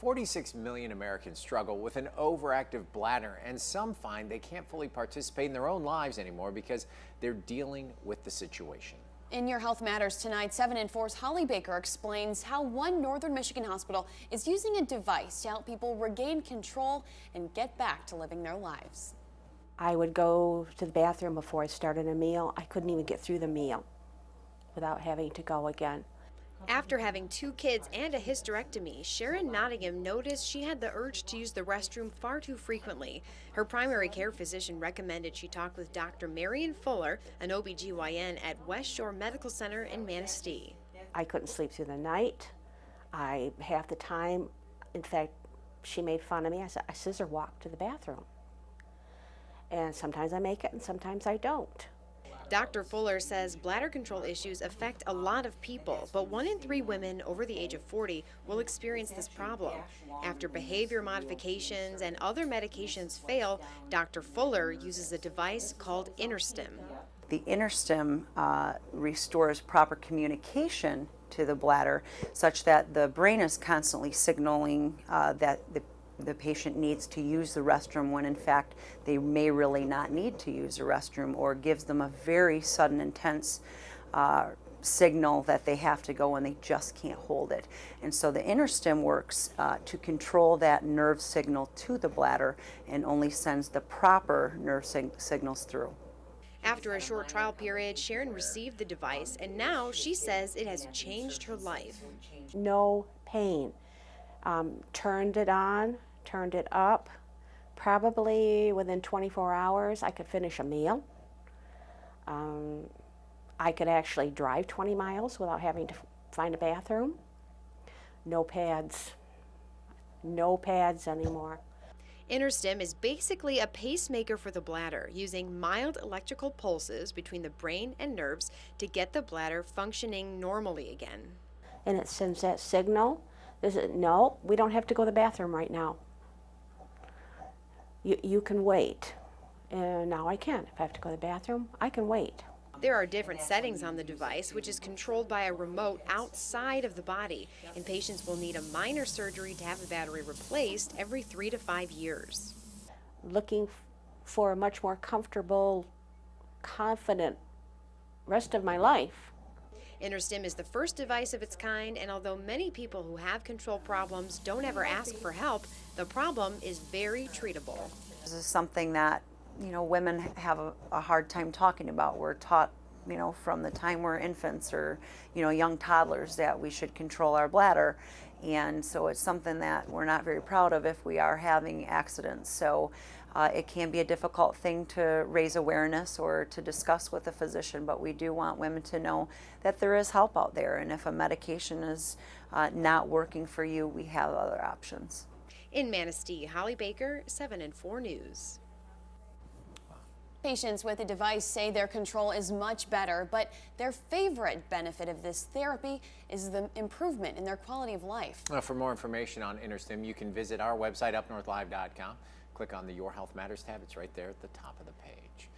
46 million Americans struggle with an overactive bladder, and some find they can't fully participate in their own lives anymore because they're dealing with the situation. In Your Health Matters tonight, 7 and 4's Holly Baker explains how one Northern Michigan hospital is using a device to help people regain control and get back to living their lives. I would go to the bathroom before I started a meal. I couldn't even get through the meal without having to go again. After having 2 kids and a hysterectomy, Sharon Nottingham noticed she had the urge to use the restroom far too frequently. Her primary care physician recommended she talk with Dr. Marian an OBGYN at West Shore Medical Center in Manistee. I couldn't sleep through the night. Half the time, in fact, she made fun of me. I scissor walk to the bathroom. And sometimes I make it and sometimes I don't. Dr. Fuller says bladder control issues affect a lot of people, but 1 in 3 women over the age of 40 will experience this problem. After behavior modifications and other medications fail, Dr. Fuller uses a device called InnerStim. The InnerStim restores proper communication to the bladder such that the brain is constantly signaling that the patient needs to use the restroom when in fact they may really not need to use the restroom, or gives them a very sudden, intense signal that they have to go and they just can't hold it. And so the InnerStim works to control that nerve signal to the bladder and only sends the proper nerve signals through. After a short trial period, Sharon received the device, and now she says it has changed her life. No pain. Turned it on, turned it up. Probably within 24 hours, I could finish a meal. I could actually drive 20 miles without having to find a bathroom. No pads. No pads anymore. InnerStim is basically a pacemaker for the bladder, using mild electrical pulses between the brain and nerves to get the bladder functioning normally again. And it sends that signal. No, we don't have to go to the bathroom right now. You can wait. And now I can. If I have to go to the bathroom, I can wait. There are different settings on the device, which is controlled by a remote outside of the body, and patients will need a minor surgery to have the battery replaced every 3 to 5 years. Looking for a much more comfortable, confident rest of my life. InnerStim is the first device of its kind, and although many people who have control problems don't ever ask for help, the problem is very treatable. This is something that women have a hard time talking about. We're taught, from the time we're infants or, young toddlers, that we should control our bladder. And so it's something that we're not very proud of if we are having accidents. So it can be a difficult thing to raise awareness or to discuss with a physician, but we do want women to know that there is help out there. And if a medication is not working for you, we have other options. In Manistee, Holly Baker, 7 and 4 News. Patients with the device say their control is much better, but their favorite benefit of this therapy is the improvement in their quality of life. For more information on InnerStim, you can visit our website, UpNorthLive.com. Click on the Your Health Matters tab. It's right there at the top of the page.